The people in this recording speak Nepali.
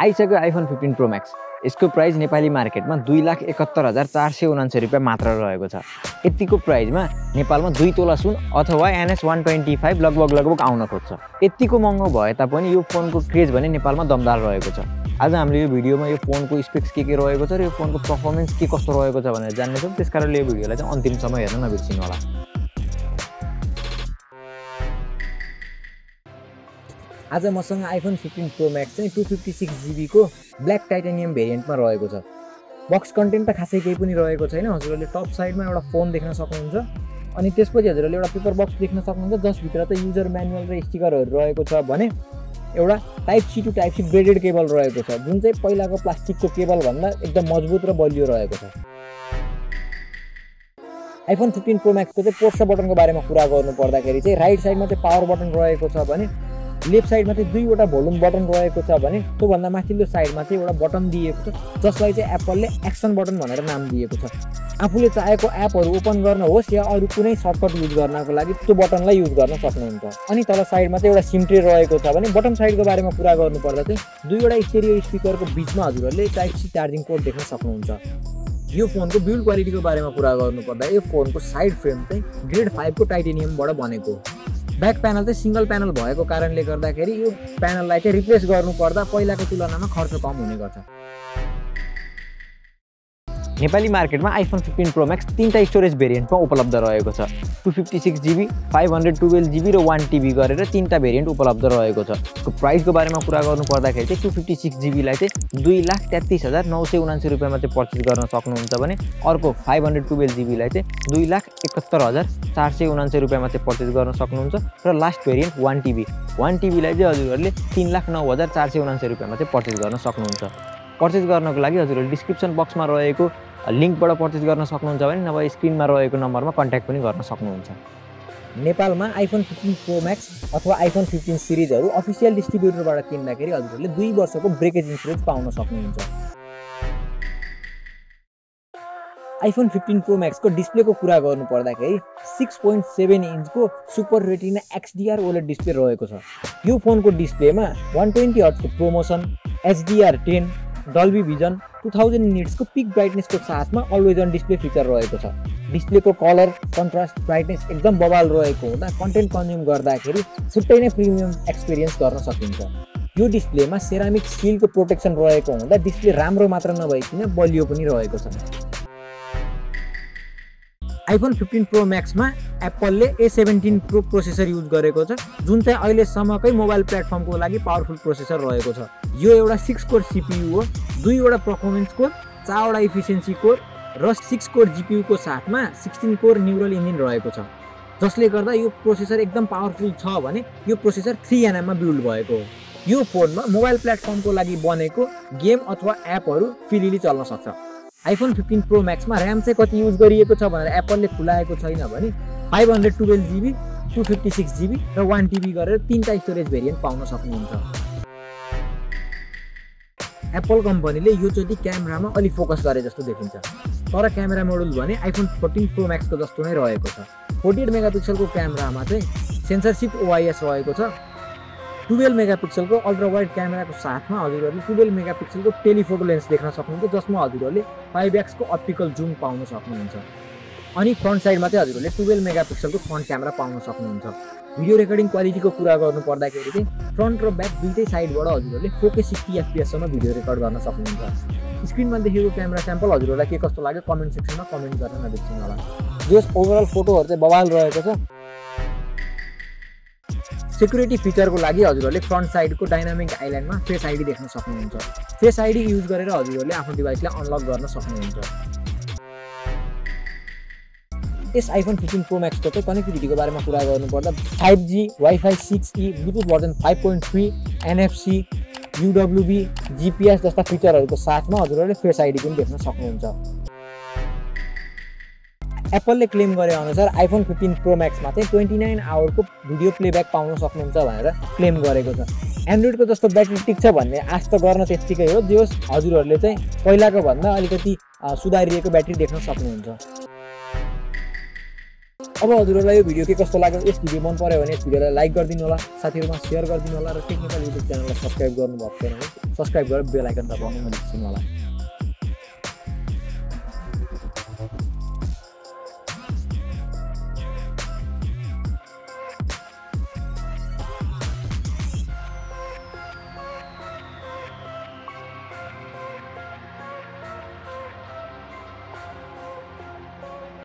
आइसक्यो आइफोन 15 प्रो मैक्स। यसको प्राइस नेपाली मार्केटमा 2,71,479 रुपियाँ मात्र रहेको छ। यतिको प्राइसमा नेपालमा 2 तोला सुन अथवा NS125 लगभग आउन खोज्छ। यतिको महँगो भए तापनि यो फोनको क्रेज भने नेपालमा दमदार रहेको छ। आज हामीले यो भिडियोमा यो फोनको स्पेक्स के रहेको छ र यो फोनको परफर्मेन्स के कस्तो रहेको छ भनेर जान्नेछौँ। त्यसकारणले यो भिडियोलाई चाहिँ अन्तिमसम्म हेर्न नबिर्सिनु होला। आज मसँग आइफोन 15 प्रो मैक्स चाहिँ 256 GB को ब्ल्याक टाइटेनियम भेरिएन्टमा रहेको छ। बक्स कन्टेन्ट त खासै केही पनि रहेको छैन। हजुरहरूले टप साइडमा एउटा फोन देख्न सक्नुहुन्छ अनि त्यसपछि हजुरहरूले एउटा पेपर बक्स देख्न सक्नुहुन्छ जसभित्र त युजर म्यानुअल र स्टिकरहरू रहेको छ भने एउटा type C to type C braided cable रहेको छ जुन चाहिँ पहिलाको प्लास्टिकको केबल भन्दा एकदम मजबुत र बलियो रहेको छ। आइफोन 15 प्रो मैक्स को चाहिँ पोर्ट्स बटनको बारेमा कुरा गर्नु पर्दाखेरि चाहिँ राइट साइडमा चाहिँ पावर बटन रहेको छ भने लेफ्ट साइडमा चाहिँ 2वटा भोल्युम बटन रहेको छ भने त्योभन्दा माथिल्लो साइडमा चाहिँ एउटा बटन दिएको छ जसलाई चाहिँ एप्पलले एक्सन बटन भनेर नाम दिएको छ। आफूले चाहेको एपहरू ओपन गर्न होस् या अरू कुनै सर्टकट युज गर्नको लागि त्यो बटनलाई युज गर्न सक्नुहुन्छ। अनि तल साइडमा चाहिँ एउटा सिम ट्रे रहेको छ भने बटम साइडको बारेमा कुरा गर्नुपर्दा चाहिँ 2वटा स्टेरियो स्पिकरको बिचमा हजुरहरूले टाइप सी चार्जिङ पोर्ट देख्न सक्नुहुन्छ। यो फोनको बिल्ड क्वालिटीको बारेमा कुरा गर्नुपर्दा यो फोनको साइड फ्रेम चाहिँ ग्रेड 5 को टाइटेनियमबाट बनेको। ब्याक प्यानल चाहिँ सिंगल प्यानल भएको कारणले गर्दाखेरि यो प्यानललाई चाहिँ रिप्लेस गर्नुपर्दा पहिलाको तुलनामा खर्च कम हुने गर्छ। नेपाली मार्केटमा आइफोन 15 प्रो मैक्स 3टा स्टोरेज भेरिएन्टमा उपलब्ध रहेको छ। 256 GB, 512 GB र 1 TB गरेर 3टा भेरिएन्ट उपलब्ध रहेको छ। यसको प्राइसको बारेमा कुरा गर्नु पर्दाखेरि चाहिँ 256 GB लाई चाहिँ 2,33,979 रुपियाँमा चाहिँ पर्चेस गर्न सक्नुहुन्छ भने अर्को 512 GB लाई चाहिँ 2,71,479 रुपियाँमा चाहिँ पर्चेस गर्न सक्नुहुन्छ र लास्ट भेरिएन्ट 1 TB लाई चाहिँ हजुरहरूले 3,09,479 रुपियाँमा चाहिँ पर्चेस गर्न सक्नुहुन्छ। पर्चेस गर्नको लागि हजुरहरूले डिस्क्रिप्सन बक्समा रहेको लिङ्कबाट पर्चेस गर्न सक्नुहुन्छ भने नभए स्क्रिनमा रहेको नम्बरमा कन्ट्याक्ट पनि गर्न सक्नुहुन्छ। नेपालमा आइफोन 15 प्रो मैक्स अथवा आइफोन 15 सिरिजहरू अफिसियल डिस्ट्रिब्युटरबाट किन्दाखेरि हजुरहरूले 2 वर्षको ब्रेकेज इन्सुरेन्स पाउन सक्नुहुन्छ। आइफोन 15 प्रो मैक्स को डिस्प्लेको कुरा गर्नु पर्दाखेरि 6.7 इन्चको super retina XDR OLED display रहेको छ। यो फोनको डिस्प्लेमा 120 हर्ट्ज को प्रोमोसन, HDR10, डल्बी भिजन, 2000 निट्सको पिक ब्राइटनेसको साथमा अलवेज अन डिस्प्ले फिचर रहेको छ। डिस्प्लेको कलर, कन्ट्रास्ट, ब्राइटनेस एकदम बवाल रहेको हुँदा कन्टेन्ट कन्ज्युम गर्दाखेरि छुट्टै नै प्रिमियम एक्सपिरियन्स गर्न सकिन्छ। यो डिस्प्लेमा सेरामिक स्टिलको प्रोटेक्सन रहेको हुँदा डिस्प्ले राम्रो मात्र नभइकन बलियो पनि रहेको छ। आइफोन 15 प्रो मैक्समा एप्पलले A17 प्रो प्रोसेसर युज गरेको छ जुन चाहिँ अहिलेसम्मकै मोबाइल प्लेटफर्मको लागि पावरफुल प्रोसेसर रहेको छ। यो एउटा 6 कोर CPU हो, 2वटा पर्फर्मेन्स कोर, 4वटा इफिसियन्सी कोर र 6 कोर GPU को साथमा 16 कोर न्युरल इन्जिन रहेको छ जसले गर्दा यो प्रोसेसर एकदम पावरफुल छ भने यो प्रोसेसर 3 nm मा बिल्ड भएको हो। यो फोनमा मोबाइल प्लेटफर्मको लागि बनेको गेम अथवा एपहरू फ्रिली चल्न सक्छ। आइफोन 15 प्रो मैक्समा र्याम चाहिँ कति युज गरिएको छ भनेर एप्पलले खुलाएको छैन भने 512 GB, 256 GB र 1 TB गरेर 3टा स्टोरेज भेरिएन्ट पाउन सक्नुहुन्छ। एप्पल कम्पनीले यो चोटि क्यामेरामा अलि फोकस गरे जस्तो देखिन्छ तर क्यामेरा मोडुल भने आइफोन 14 प्रो मैक्स को जस्तो नै रहेको छ। 48 मेगापिक्सलको क्यामेरामा चाहिँ सेन्सरशिप OIS रहेको छ। 12 मेगापिक्सलको अल्ट्रा वाइड क्यामेराको साथमा हजुरहरूले 12 मेगापिक्सलको टेलिफोटो लेन्स देख्न सक्नुहुन्छ जसमा हजुरहरूले 5x को अप्टिकल जुम पाउन सक्नुहुन्छ। अनि फ्रन्ट साइडमा चाहिँ हजुरहरूले 12 मेगापिक्सलको फ्रन्ट क्यामेरा पाउन सक्नुहुन्छ। भिडियो रेकर्डिङ क्वालिटीको कुरा गर्नु पर्दाखेरि चाहिँ फ्रन्ट र ब्याक दुईटै साइडबाट हजुरहरूले 4K 60 FPS सम्म भिडियो रेकर्ड गर्न सक्नुहुन्छ। स्क्रिनमा देखेको क्यामेरा स्याम्पल हजुरहरूलाई के कस्तो लाग्यो कमेन्ट सेक्सनमा कमेन्ट गर्न नबिर्सिनु होला। जस ओभरअल फोटोहरु चाहिँ बवाल रहेको छ। सिक्युरिटी फिचरको लागि हजुरहरूले फ्रन्ट साइडको डाइनामिक आइल्यान्डमा फेस आइडी देख्न सक्नुहुन्छ। फेस आइडी युज गरेर हजुरहरूले आफ्नो डिभाइसलाई अनलक गर्न सक्नुहुन्छ। यस आइफोन 15 प्रो मैक्स को कनेक्टिभिटीको बारेमा कुरा गर्नुपर्दा 5G, Wi-Fi 6E, Bluetooth version 5.3, NFC, UWB, GPS जस्ता फिचरहरूको साथमा हजुरहरूले फेस आइडी पनि देख्न सक्नुहुन्छ। एप्पलले क्लेम गरे अनुसार आइफोन 15 प्रो मैक्समा चाहिँ 29 आवरको भिडियो प्लेब्याक पाउन सक्नुहुन्छ भनेर क्लेम गरेको छ। एन्ड्रोइडको जस्तो ब्याट्री टिक्छ भन्ने आश त गर्न त्यतिकै हो, जे होस् हजुरहरूले चाहिँ पहिलाको भन्दा अलिकति सुधारिएको ब्याट्री देख्न सक्नुहुन्छ। अब हजुरहरूलाई यो भिडियो के कस्तो लाग्यो, यस भिडियो मन पर्यो भने यस भिडियोलाई लाइक गरिदिनु होला, साथीहरूमा सेयर गरिदिनु होला र टेक्निकल युट्युब च्यानललाई सब्स्क्राइब गर्नुभएको छैन भने सब्स्क्राइब गरेर बेल आइकन दबाउनु नबिर्सनु होला।